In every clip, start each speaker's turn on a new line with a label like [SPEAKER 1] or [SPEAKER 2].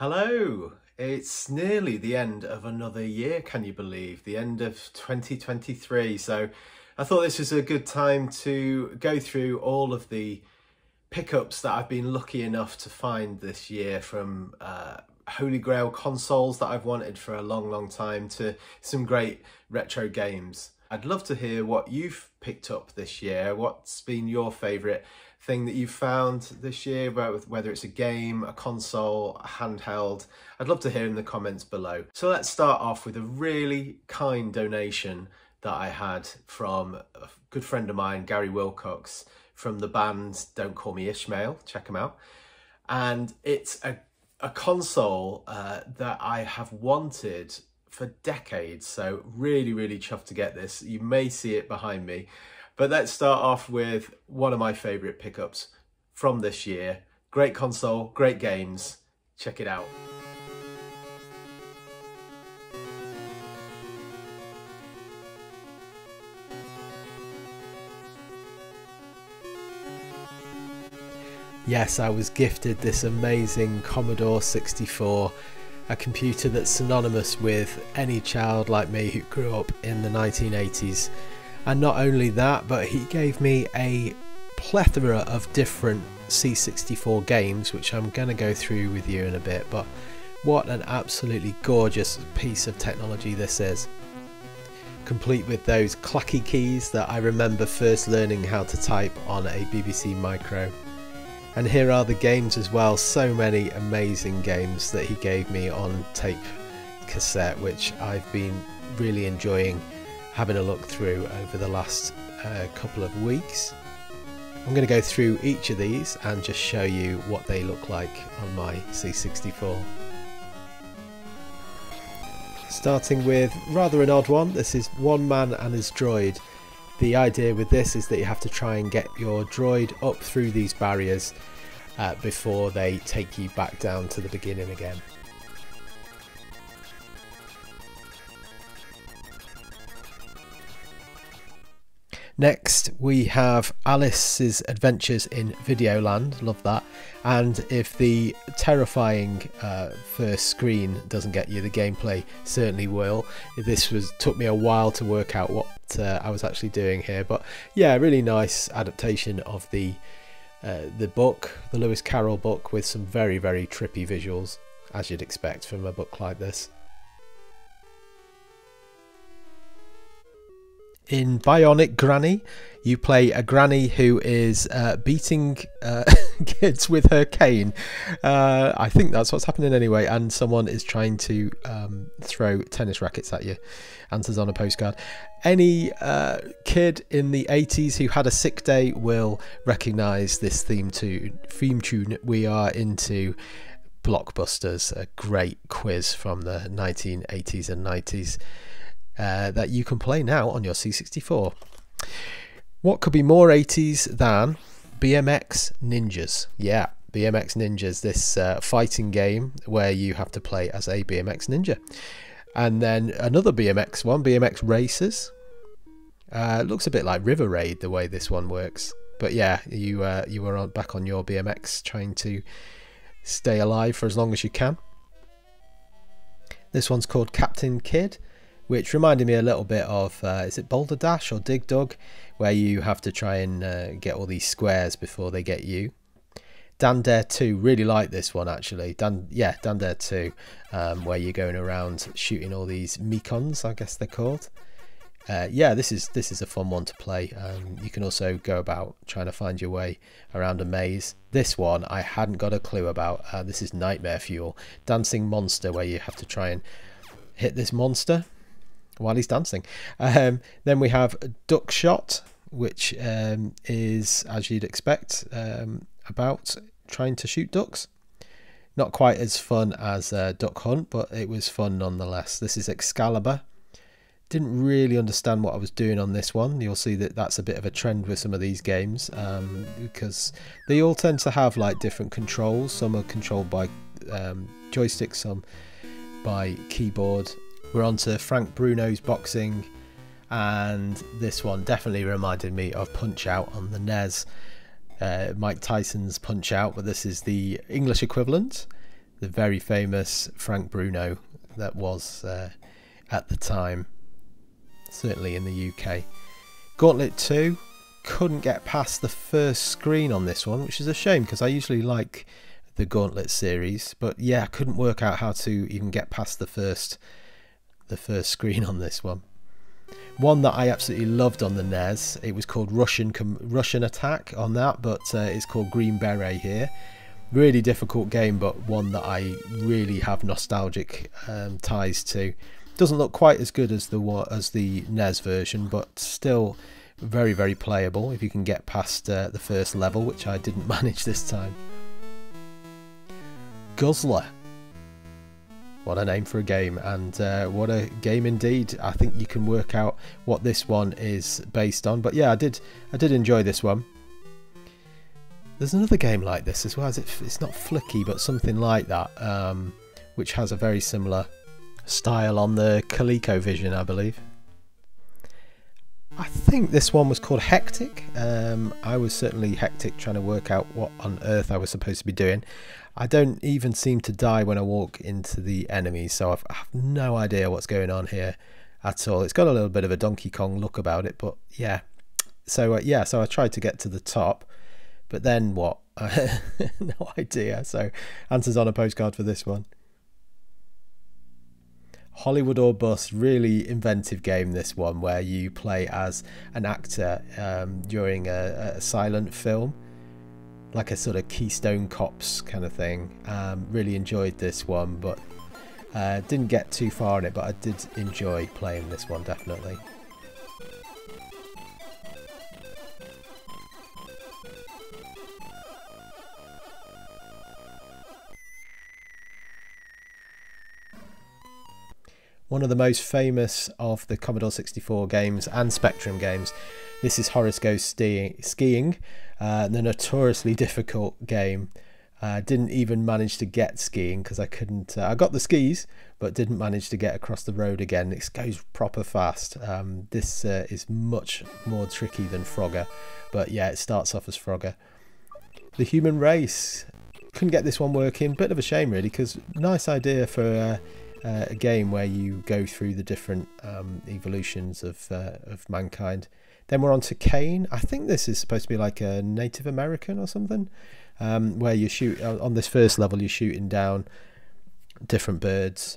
[SPEAKER 1] Hello! It's nearly the end of another year, can you believe? The end of 2023. So I thought this was a good time to go through all of the pickups that I've been lucky enough to find this year, from Holy Grail consoles that I've wanted for a long time to some great retro games. I'd love to hear what you've picked up this year. What's been your favourite thing that you've found this year, whether it's a game, a console, a handheld? I'd love to hear in the comments below. So let's start off with a really kind donation that I had from a good friend of mine, Gary Wilcox, from the band Don't Call Me Ishmael. Check him out. And it's a console that I have wanted for decades, so really chuffed to get this. You may see it behind me, but let's start off with one of my favorite pickups from this year. Great console, great games. Check it out. Yes, I was gifted this amazing Commodore 64, a computer that's synonymous with any child like me who grew up in the 1980s. And not only that, but he gave me a plethora of different C64 games, which I'm going to go through with you in a bit. But what an absolutely gorgeous piece of technology this is, complete with those clacky keys that I remember first learning how to type on a BBC Micro. And here are the games as well, so many amazing games that he gave me on tape cassette, which I've been really enjoying having a look through over the last couple of weeks. I'm going to go through each of these and just show you what they look like on my C64. Starting with rather an odd one, this is One Man and His Droid. The idea with this is that you have to try and get your droid up through these barriers before they take you back down to the beginning again. Next we have Alice's Adventures in Videoland, love that. And if the terrifying first screen doesn't get you, the gameplay certainly will. Took me a while to work out what I was actually doing here, but yeah, really nice adaptation of the book, the Lewis Carroll book, with some very trippy visuals, as you'd expect from a book like this. In Bionic Granny, you play a granny who is beating kids with her cane. I think that's what's happening anyway, and someone is trying to throw tennis rackets at you. Answers on a postcard. Any kid in the 80s who had a sick day will recognise this theme tune. We are into blockbusters, a great quiz from the 1980s and 90s. That you can play now on your C64. What could be more 80s than BMX Ninjas? Yeah, BMX Ninjas, this fighting game where you have to play as a BMX ninja. And then another BMX one, BMX Racers. Looks a bit like River Raid the way this one works. But yeah, you were back on your BMX trying to stay alive for as long as you can. This one's called Captain Kidd, which reminded me a little bit of, is it Boulder Dash or Dig Dug, where you have to try and get all these squares before they get you. Dan Dare 2, really like this one actually. Dan Dare 2, where you're going around shooting all these Mekons, I guess they're called. Yeah, this is a fun one to play. You can also go about trying to find your way around a maze. This one I hadn't got a clue about. This is Nightmare Fuel, Dancing Monster, where you have to try and hit this monster while he's dancing. Then we have Duck Shot, which is, as you'd expect, about trying to shoot ducks. Not quite as fun as Duck Hunt, but it was fun nonetheless. This is Excalibur. Didn't really understand what I was doing on this one. You'll see that that's a bit of a trend with some of these games, because they all tend to have like different controls. Some are controlled by joysticks, some by keyboard. We're on to Frank Bruno's Boxing, and this one definitely reminded me of Punch Out on the NES. Mike Tyson's Punch Out, but this is the English equivalent. the very famous Frank Bruno that was at the time, certainly in the UK. Gauntlet 2, couldn't get past the first screen on this one, which is a shame because I usually like the Gauntlet series, but yeah, I couldn't work out how to even get past the first screen on this one. One that I absolutely loved on the NES, it was called Russian Attack on that, but it's called Green Beret here. Really difficult game, but one that I really have nostalgic ties to. Doesn't look quite as good as the NES version, but still very, very playable if you can get past the first level, which I didn't manage this time. Guzzler. What a name for a game, and what a game indeed. I think you can work out what this one is based on, but yeah, I did enjoy this one. There's another game like this as well. It's not Flicky, but something like that, which has a very similar style on the ColecoVision, I believe. I think this one was called Hectic. I was certainly hectic trying to work out what on earth I was supposed to be doing. I don't even seem to die when I walk into the enemies, so I have no idea what's going on here at all. It's got a little bit of a Donkey Kong look about it, but yeah. So so I tried to get to the top, but then what? No idea. So answers on a postcard for this one. Hollywood or Bust, really inventive game this one, where you play as an actor during a silent film, like a sort of Keystone Cops kind of thing. Really enjoyed this one, but didn't get too far in it, but I did enjoy playing this one, definitely. One of the most famous of the Commodore 64 games and Spectrum games. This is Horace Goes Skiing, the notoriously difficult game. Didn't even manage to get skiing because I couldn't. I got the skis, but didn't manage to get across the road again. It goes proper fast. This is much more tricky than Frogger, but yeah, it starts off as Frogger. The Human Race. Couldn't get this one working. Bit of a shame, really, because nice idea for a game where you go through the different evolutions of mankind. Then we're on to Kane. I think this is supposed to be like a Native American or something, where you shoot on this first level. You're shooting down different birds.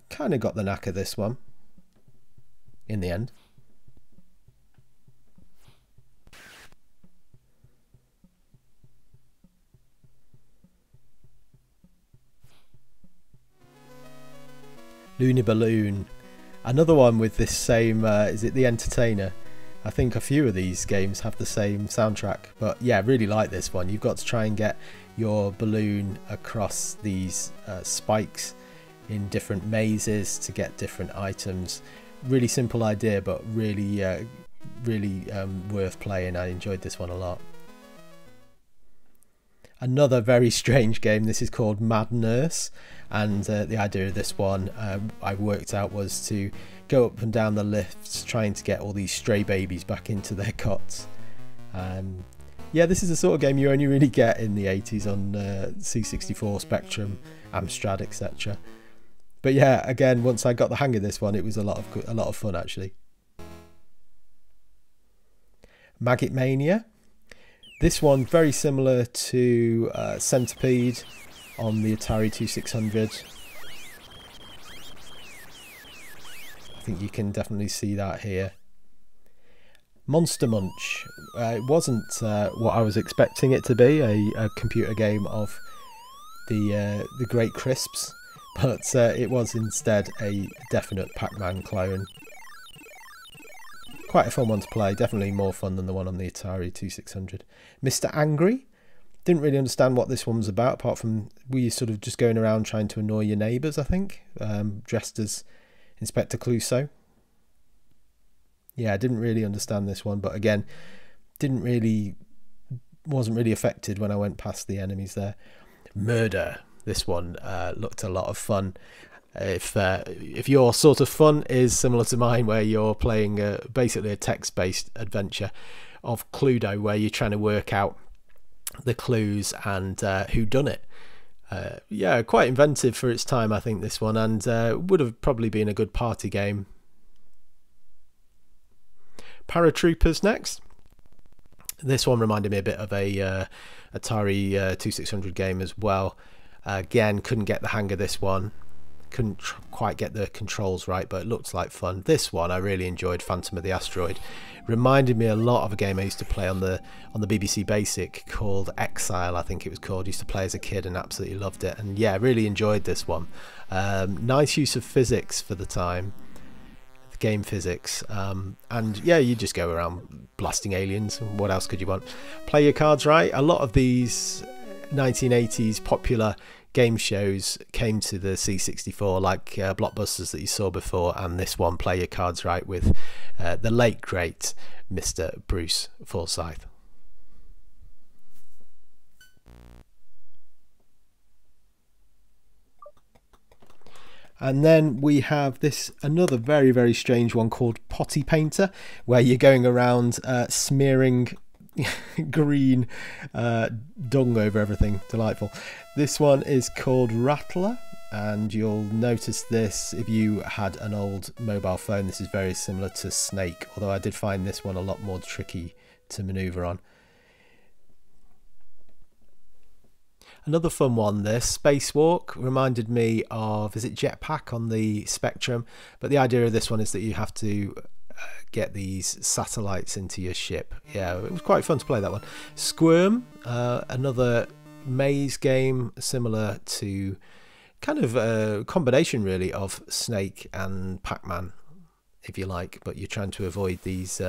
[SPEAKER 1] Kind of got the knack of this one in the end. Looney Balloon, another one with this same, is it The Entertainer? I think a few of these games have the same soundtrack, but yeah, really like this one. You've got to try and get your balloon across these spikes in different mazes to get different items. Really simple idea, but really worth playing. I enjoyed this one a lot. Another very strange game. This is called Mad Nurse, and the idea of this one I worked out was to go up and down the lifts trying to get all these stray babies back into their cots. Yeah, this is the sort of game you only really get in the 80s on C64, Spectrum, Amstrad, etc. But yeah, again, once I got the hang of this one, it was a lot of fun actually. Maggot Mania. This one very similar to Centipede on the Atari 2600. I think you can definitely see that here. Monster Munch. It wasn't what I was expecting it to be, a computer game of the Great Crisps, but it was instead a definite Pac-Man clone. Quite a fun one to play, definitely more fun than the one on the Atari 2600. Mr. Angry. Didn't really understand what this one was about, apart from we sort of just going around trying to annoy your neighbours, I think, dressed as Inspector Clouseau. Yeah, I didn't really understand this one, but again, wasn't really affected when I went past the enemies there. Murder. This one looked a lot of fun. If your sort of fun is similar to mine, where you're playing basically a text-based adventure of Cluedo, where you're trying to work out the clues and who done it, Yeah, quite inventive for its time, I think, this one, and would have probably been a good party game. Paratroopers next. This one reminded me a bit of a Atari 2600 game as well. Again, couldn't get the hang of this one. Couldn't quite get the controls right, but it looked like fun. This one I really enjoyed, Phantom of the Asteroid. Reminded me a lot of a game I used to play on the BBC Basic called Exile, I think it was called. Used to play as a kid and absolutely loved it. And yeah, really enjoyed this one. Nice use of physics for the time. Game physics, and yeah, you just go around blasting aliens, and what else could you want? Play your cards right. A lot of these 1980s popular game shows came to the C64, like blockbusters that you saw before, and this one, Play Your Cards Right, with the late great Mr. Bruce Forsyth. And then we have this another very, very strange one called Potty Painter, where you're going around smearing green dung over everything. Delightful. This one is called Rattler, and you'll notice this if you had an old mobile phone. This is very similar to Snake, although I did find this one a lot more tricky to maneuver on. Another fun one, this Spacewalk, reminded me of, is it Jetpack on the Spectrum? But the idea of this one is that you have to get these satellites into your ship. Yeah, it was quite fun to play that one. Squirm, another maze game similar to, kind of a combination really of Snake and Pac-Man, if you like, but you're trying to avoid these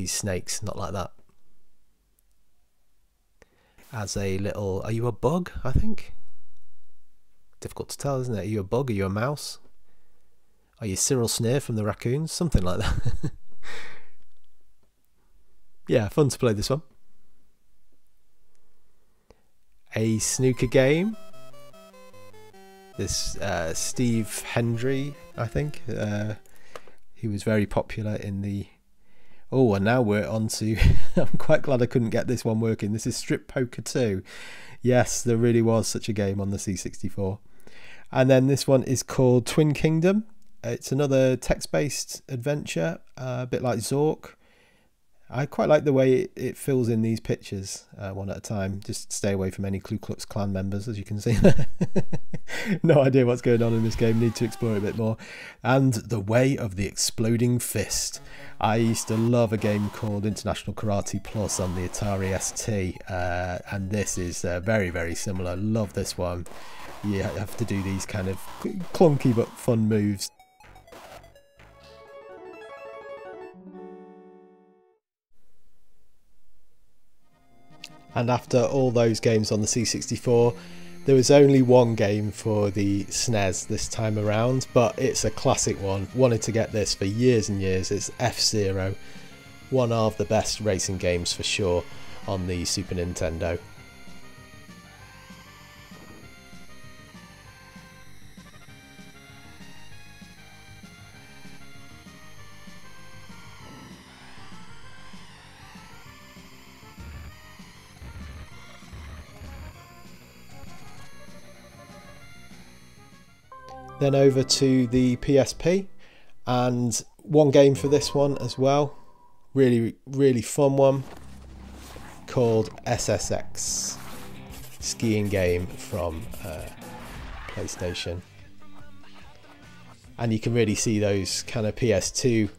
[SPEAKER 1] snakes, not like that. As a little, are you a bug? I think difficult to tell, isn't it? Are you a bug? Are you a mouse? Are you Cyril Sneer from the Raccoons? Something like that. Yeah, fun to play this one. A snooker game. This Steve Hendry, I think. He was very popular in the... Oh, and now we're on to... I'm quite glad I couldn't get this one working. This is Strip Poker 2. Yes, there really was such a game on the C64. And then this one is called Twin Kingdom. It's another text-based adventure, a bit like Zork. I quite like the way it fills in these pictures one at a time. Just stay away from any Ku Klux Klan members, as you can see. No idea what's going on in this game. Need to explore it a bit more. And The Way of the Exploding Fist. I used to love a game called International Karate Plus on the Atari ST. And this is very, very similar. Love this one. You have to do these kind of clunky but fun moves. And after all those games on the C64, there was only one game for the SNES this time around, but it's a classic one. Wanted to get this for years and years. It's F-Zero, one of the best racing games for sure on the Super Nintendo. Then over to the PSP, and one game for this one as well, really fun one, called SSX, skiing game from PlayStation. And you can really see those kind of PS2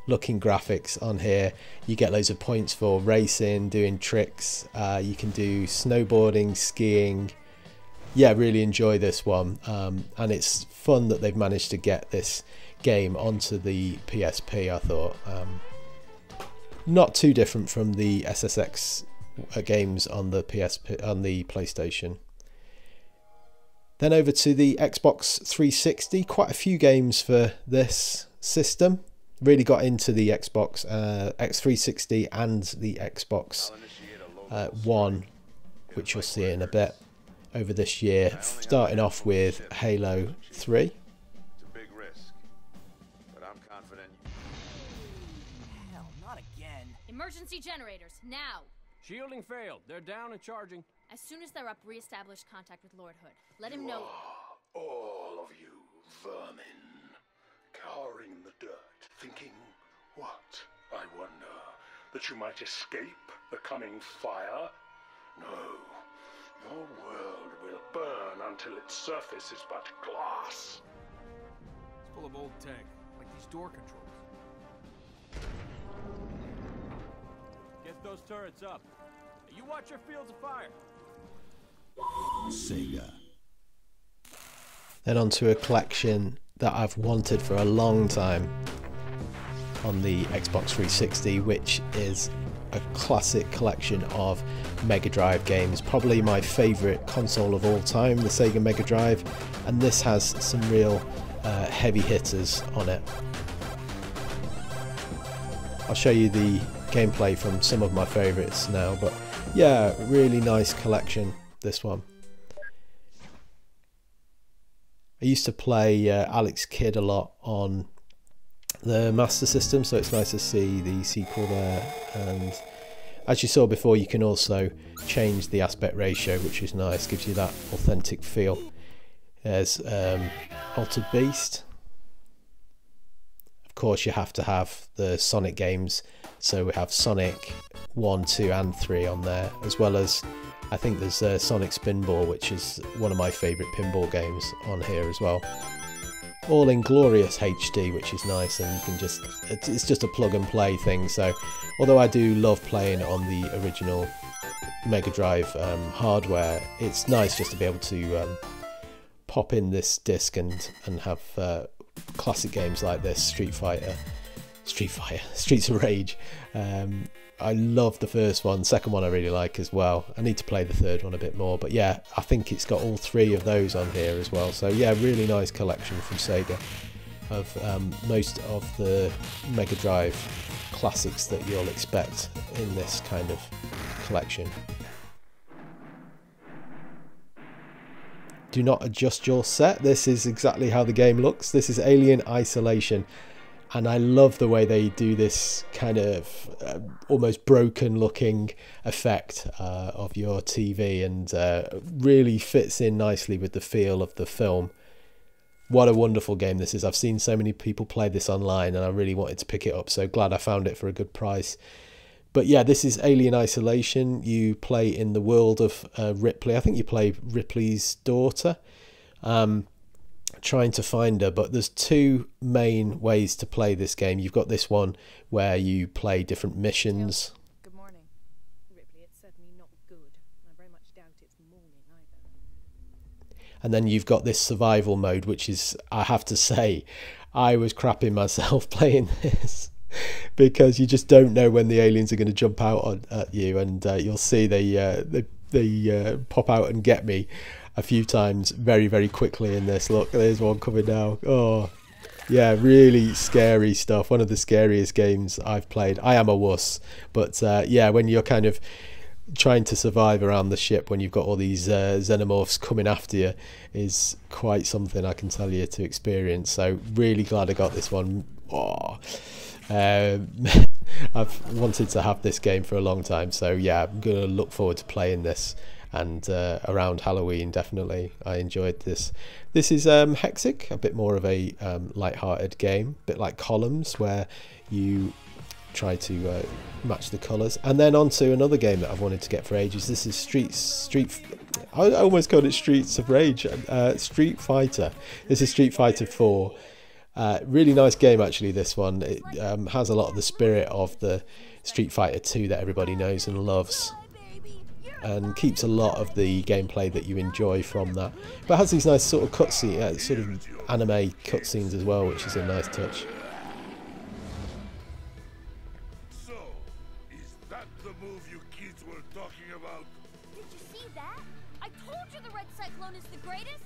[SPEAKER 1] looking graphics on here. You get loads of points for racing, doing tricks, you can do snowboarding, skiing. Yeah, really enjoy this one, and it's fun that they've managed to get this game onto the PSP. I thought not too different from the SSX games on the PSP, on the PlayStation. Then over to the Xbox 360, quite a few games for this system. Really got into the Xbox X360 and the Xbox One, which you'll see in a bit. Over this year, starting off with Halo 3.
[SPEAKER 2] It's a big risk, but I'm confident.
[SPEAKER 3] Hell, not again.
[SPEAKER 4] Emergency generators, now!
[SPEAKER 3] Shielding failed. They're down and charging. As soon as they're up, re-establish contact with Lord Hood. Let him know.
[SPEAKER 4] All of you vermin, cowering in the dirt, thinking, what, I wonder, that you might escape the coming fire? No, your world will burn until its surface is but glass.
[SPEAKER 5] It's full of old tech, like these door controls. Get those turrets up. You watch your fields of fire.
[SPEAKER 6] Sega.
[SPEAKER 1] Then onto a collection that I've wanted for a long time on the Xbox 360, which is a classic collection of Mega Drive games. Probably my favourite console of all time, the Sega Mega Drive, and this has some real heavy hitters on it. I'll show you the gameplay from some of my favourites now, but yeah, really nice collection, this one. I used to play Alex Kidd a lot on the Master System, so it's nice to see the sequel there. And as you saw before, you can also change the aspect ratio, which is nice, gives you that authentic feel. There's Altered Beast. Of course, you have to have the Sonic games, so we have Sonic 1, 2 and 3 on there, as well as I think there's Sonic Spinball, which is one of my favourite pinball games on here as well. All in glorious HD, which is nice, and you can just, it's just a plug and play thing. So although I do love playing on the original Mega Drive hardware, it's nice just to be able to pop in this disc and have classic games like this, Streets of Rage. I love the first one, second one I really like as well. I need to play the third one a bit more, but yeah, I think it's got all three of those on here as well. So yeah, really nice collection from Sega of most of the Mega Drive classics that you'll expect in this kind of collection. Do not adjust your set. This is exactly how the game looks. This is Alien Isolation. And I love the way they do this kind of almost broken looking effect of your TV, and really fits in nicely with the feel of the film. What a wonderful game this is. I've seen so many people play this online and I really wanted to pick it up, so glad I found it for a good price. But yeah, this is Alien Isolation. You play in the world of Ripley. I think you play Ripley's daughter. Trying to find her, but there's two main ways to play this game. You've got this one where you play different missions.
[SPEAKER 7] Good morning. Ripley, it's certainly not good. I very much doubt it's morning either.
[SPEAKER 1] And then you've got this survival mode, which is, I have to say, I was crapping myself playing this because you just don't know when the aliens are going to jump out at you, and you'll see they pop out and get me a few times very, very quickly in this. Look, there's one coming now. Oh, yeah, really scary stuff. One of the scariest games I've played. I am a wuss, but yeah, when you're kind of trying to survive around the ship when you've got all these xenomorphs coming after you is quite something, I can tell you, to experience. So really glad I got this one. Oh. I've wanted to have this game for a long time, so yeah, I'm gonna look forward to playing this. And around Halloween, definitely, I enjoyed this. This is Hexic, a bit more of a light-hearted game, a bit like Columns, where you try to match the colours. And then on to another game that I've wanted to get for ages. This is I almost called it Streets of Rage. Street Fighter. This is Street Fighter 4. Really nice game, actually, this one. It has a lot of the spirit of the Street Fighter 2 that everybody knows and loves, and keeps a lot of the gameplay that you enjoy from that, but has these nice sort of cutscene, sort of anime cutscenes as well, which is a nice touch.
[SPEAKER 4] So, is that the move you kids were talking about?
[SPEAKER 3] Did you see that? I told you the Red Cyclone is the greatest.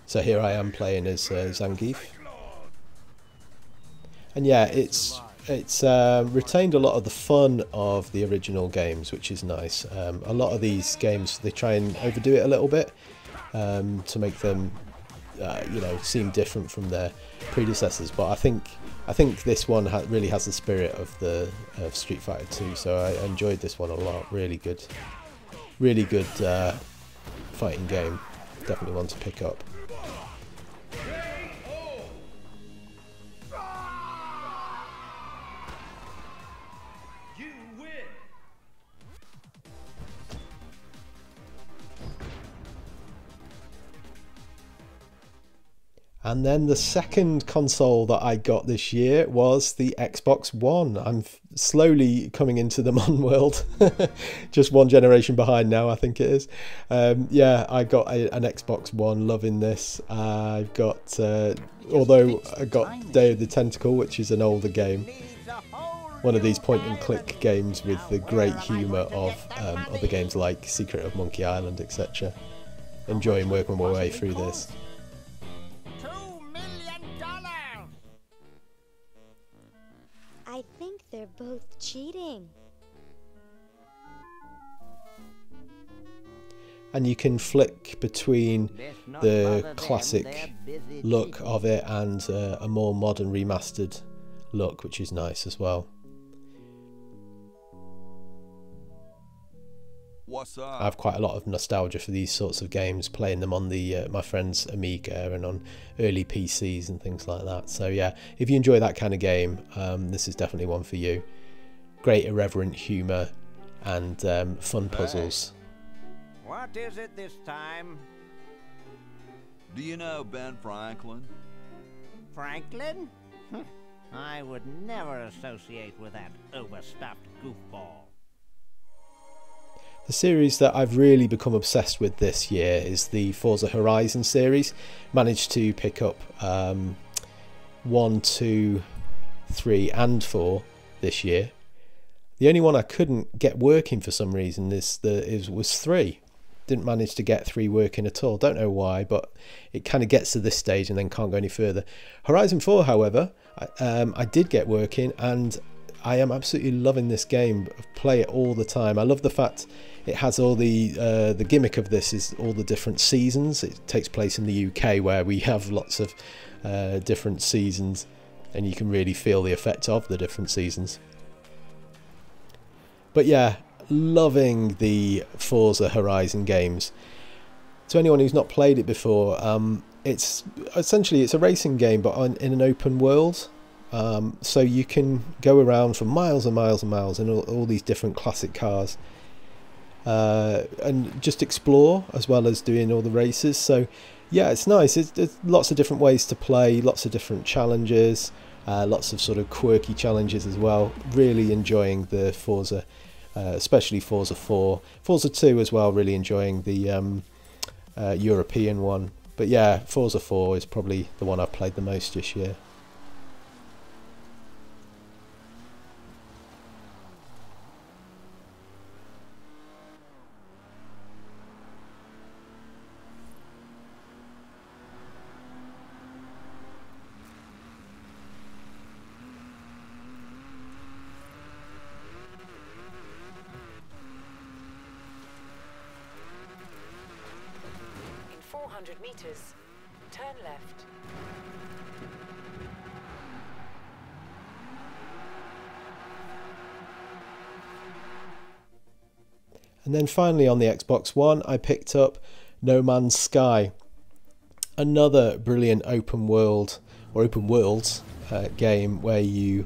[SPEAKER 1] So here I am playing as Zangief, and yeah, it's retained a lot of the fun of the original games, which is nice. A lot of these games, they try and overdo it a little bit to make them you know, seem different from their predecessors. But I think this one really has the spirit of Street Fighter 2. So I enjoyed this one a lot. Really good fighting game. Definitely one to pick up. And then the second console that I got this year was the Xbox One. I'm slowly coming into the modern world. Just one generation behind now, I think it is. Yeah, I got an Xbox One, loving this. I've got, although I got Day of the Tentacle, which is an older game. One of these point and click games with the great humour of other games like Secret of Monkey Island, etc. Enjoying working my way through this.
[SPEAKER 6] I think they're both cheating.
[SPEAKER 1] And you can flick between the classic look of it and a more modern remastered look, which is nice as well.
[SPEAKER 5] What's up?
[SPEAKER 1] I have quite a lot of nostalgia for these sorts of games, playing them on the my friend's Amiga and on early PCs and things like that. So yeah, if you enjoy that kind of game, this is definitely one for you. Great irreverent humour and fun puzzles.
[SPEAKER 8] What is it this time?
[SPEAKER 5] Do you know Ben Franklin?
[SPEAKER 8] Franklin? I would never associate with that overstuffed goofball.
[SPEAKER 1] The series that I've really become obsessed with this year is the Forza Horizon series. Managed to pick up 1, 2, 3 and 4 this year. The only one I couldn't get working for some reason was 3. Didn't manage to get 3 working at all. Don't know why, but it kind of gets to this stage and then can't go any further. Horizon 4, however, I did get working, and I am absolutely loving this game. I play it all the time. I love the fact it has all the gimmick of this is all the different seasons. It takes place in the UK, where we have lots of different seasons, and you can really feel the effect of the different seasons. But yeah, loving the Forza Horizon games. To anyone who's not played it before, it's essentially a racing game, but in an open world. So you can go around for miles and miles and miles in all these different classic cars, and just explore as well as doing all the races. So yeah, it's nice. There's lots of different ways to play, lots of different challenges, lots of sort of quirky challenges as well. Really enjoying the Forza, especially Forza 4, Forza 2 as well. Really enjoying the European one. But yeah, Forza 4 is probably the one I've played the most this year.
[SPEAKER 9] In 400 meters, turn left.
[SPEAKER 1] And then finally on the Xbox One, I picked up No Man's Sky, another brilliant open world or open worlds game where you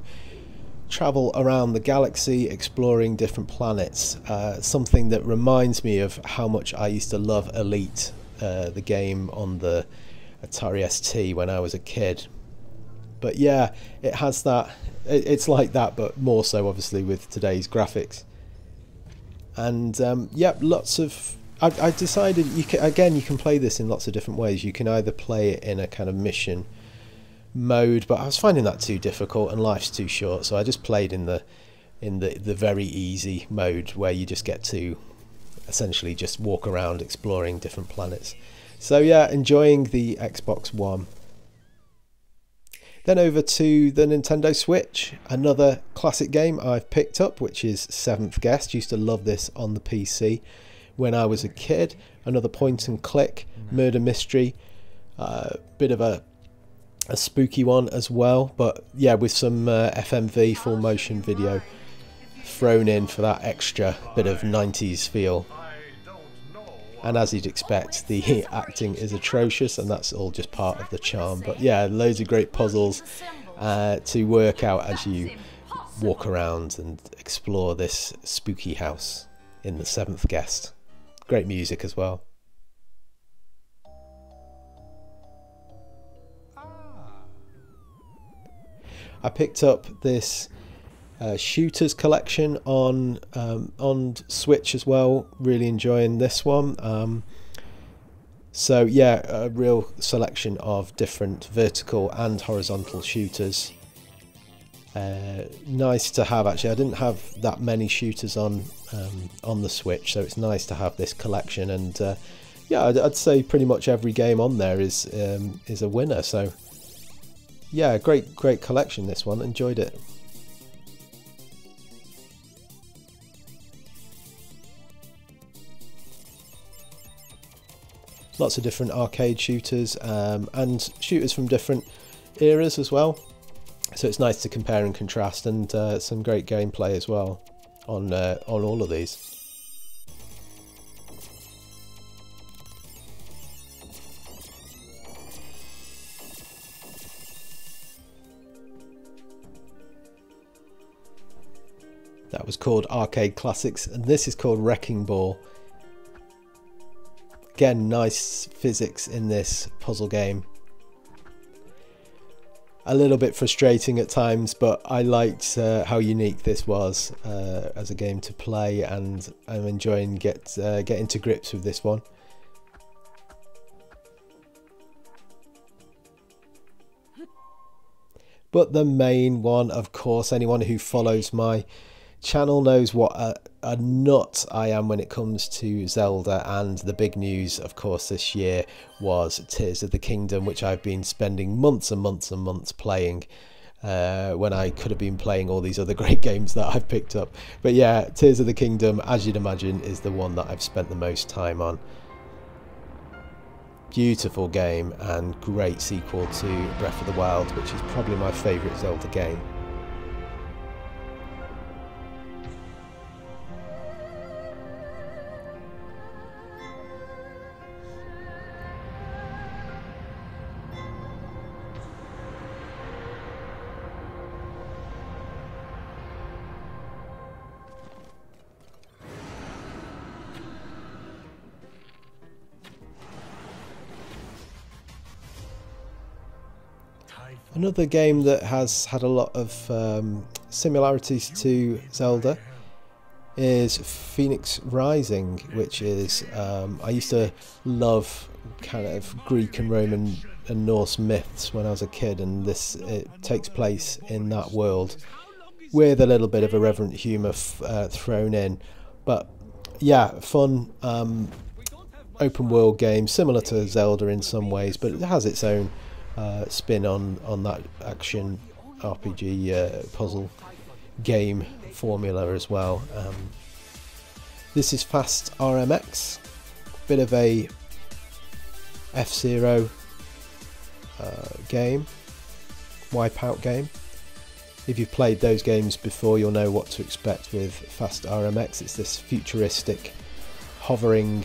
[SPEAKER 1] travel around the galaxy exploring different planets. Something that reminds me of how much I used to love Elite, the game on the Atari ST when I was a kid. But yeah, it has that, it's like that, but more so obviously with today's graphics. And yeah, lots of, I decided you can play this in lots of different ways. You can either play it in a kind of mission mode, but I was finding that too difficult and life's too short, so I just played in the very easy mode where you just get to essentially just walk around exploring different planets. So yeah, enjoying the Xbox One. Then over to the Nintendo Switch, another classic game I've picked up, which is Seventh Guest. Used to love this on the PC when I was a kid. Another point and click murder mystery. Bit of a spooky one as well, but yeah, with some FMV full motion video thrown in for that extra bit of 90s feel. And as you'd expect, the acting is atrocious, and that's all just part of the charm. But yeah, loads of great puzzles to work out as you walk around and explore this spooky house in The Seventh Guest. Great music as well. I picked up this shooters collection on Switch as well. Really enjoying this one. So yeah, a real selection of different vertical and horizontal shooters. Nice to have. Actually, I didn't have that many shooters on the Switch, so it's nice to have this collection. And yeah, I'd say pretty much every game on there is a winner. So yeah, great collection, this one. Enjoyed it. Lots of different arcade shooters and shooters from different eras as well. So it's nice to compare and contrast, and some great gameplay as well on all of these. That was called Arcade Classics, and this is called Wrecking Ball. Again, nice physics in this puzzle game. A little bit frustrating at times, but I liked how unique this was as a game to play, and I'm enjoying getting to grips with this one. But the main one, of course, anyone who follows my channel knows what a nut I am when it comes to Zelda, and the big news of course this year was Tears of the Kingdom, which I've been spending months and months and months playing when I could have been playing all these other great games that I've picked up. But yeah, Tears of the Kingdom, as you'd imagine, is the one that I've spent the most time on. Beautiful game and great sequel to Breath of the Wild, which is probably my favourite Zelda game. Another game that has had a lot of similarities to Zelda is Phoenix Rising, which is I used to love kind of Greek and Roman and Norse myths when I was a kid, and it takes place in that world with a little bit of irreverent humour thrown in. But yeah, fun open world game, similar to Zelda in some ways, but it has its own spin on that action RPG puzzle game formula as well. This is Fast RMX, bit of a F-Zero game, Wipeout game. If you've played those games before, you'll know what to expect with Fast RMX. It's this futuristic hovering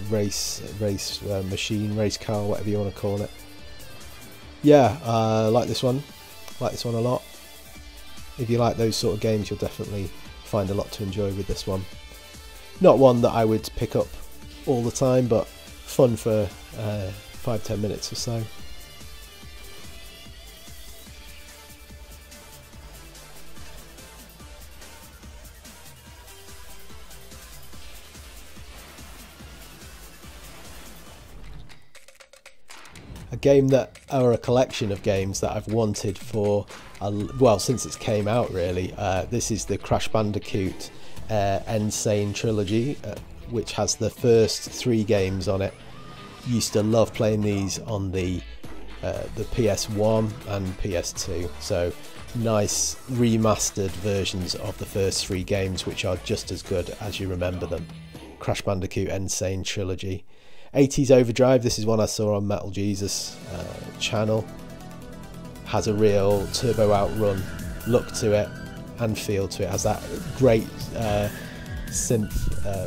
[SPEAKER 1] race machine, race car, whatever you want to call it. Yeah, like this one a lot. If you like those sort of games, you'll definitely find a lot to enjoy with this one. Not one that I would pick up all the time, but fun for 5-10 minutes or so. A game that, or a collection of games that I've wanted for, well, since it came out really. This is the Crash Bandicoot Insane Trilogy, which has the first 3 games on it. Used to love playing these on the PS1 and PS2, so nice remastered versions of the first 3 games, which are just as good as you remember them. Crash Bandicoot Insane Trilogy. 80s Overdrive, this is one I saw on Metal Jesus channel. Has a real Turbo Outrun look to it and feel to it. Has that great synth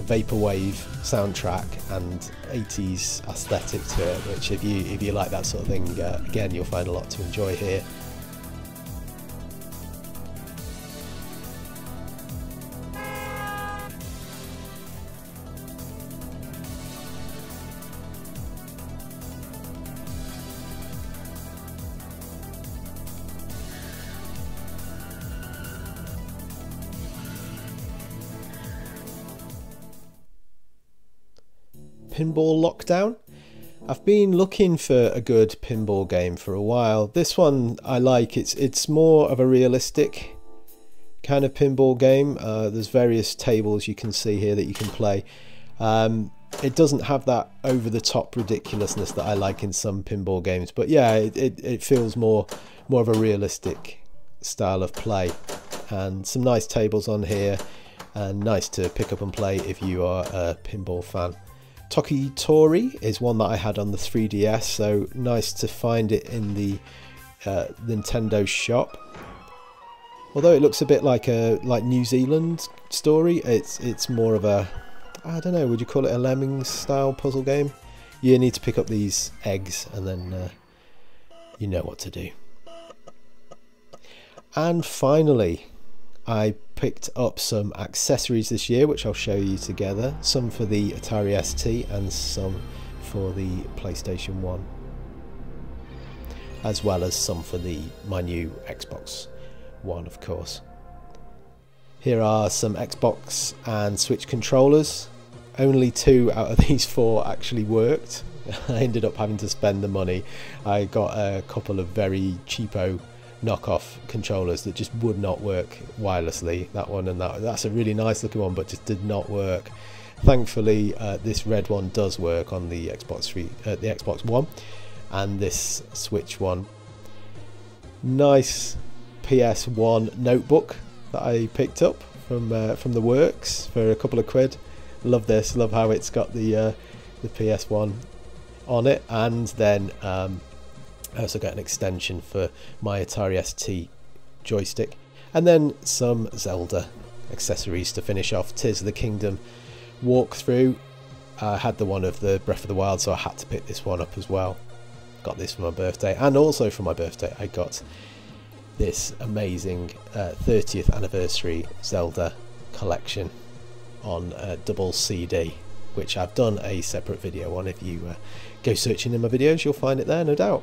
[SPEAKER 1] vaporwave soundtrack and 80s aesthetic to it, which if you like that sort of thing, again, you'll find a lot to enjoy here. Pinball Lockdown. I've been looking for a good pinball game for a while. This one I like. It's more of a realistic kind of pinball game. There's various tables you can see here that you can play. It doesn't have that over-the-top ridiculousness that I like in some pinball games, but yeah, it feels more of a realistic style of play. And some nice tables on here, and nice to pick up and play if you are a pinball fan. Toki Tori is one that I had on the 3DS, so nice to find it in the Nintendo shop. Although it looks a bit like a New Zealand story, it's more of a, I don't know, would you call it a Lemmings style puzzle game? You need to pick up these eggs and then you know what to do. And finally, I picked up some accessories this year, which I'll show you together. Some for the Atari ST and some for the PlayStation 1. As well as some for my new Xbox One, of course. Here are some Xbox and Switch controllers. Only 2 out of these 4 actually worked. I ended up having to spend the money. I got a couple of very cheapo knockoff controllers that just would not work wirelessly. That one and that's a really nice looking one, but just did not work. Thankfully, this red one does work on the Xbox One and this Switch one. Nice PS1 notebook that I picked up from the works for a couple of quid. Love this. Love how it's got the PS1 on it, and then I also got an extension for my Atari ST joystick, and then some Zelda accessories to finish off. Tears of the Kingdom walkthrough. I had the one of the Breath of the Wild, so I had to pick this one up as well. Got this for my birthday, and also for my birthday I got this amazing 30th anniversary Zelda collection on a double CD, which I've done a separate video on. If you go searching in my videos, you'll find it there, no doubt.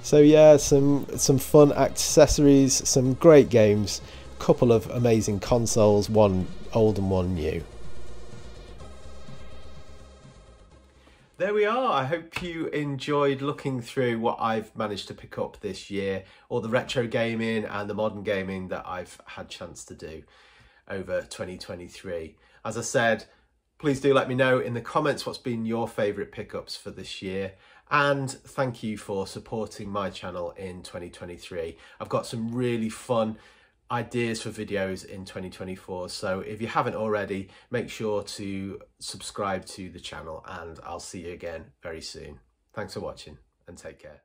[SPEAKER 1] So yeah, some fun accessories, some great games, couple of amazing consoles, one old and one new. There we are. I hope you enjoyed looking through what I've managed to pick up this year, all the retro gaming and the modern gaming that I've had chance to do over 2023. As I said, please do let me know in the comments what's been your favourite pickups for this year. And thank you for supporting my channel in 2023. I've got some really fun ideas for videos in 2024. So if you haven't already, make sure to subscribe to the channel, and I'll see you again very soon. Thanks for watching and take care.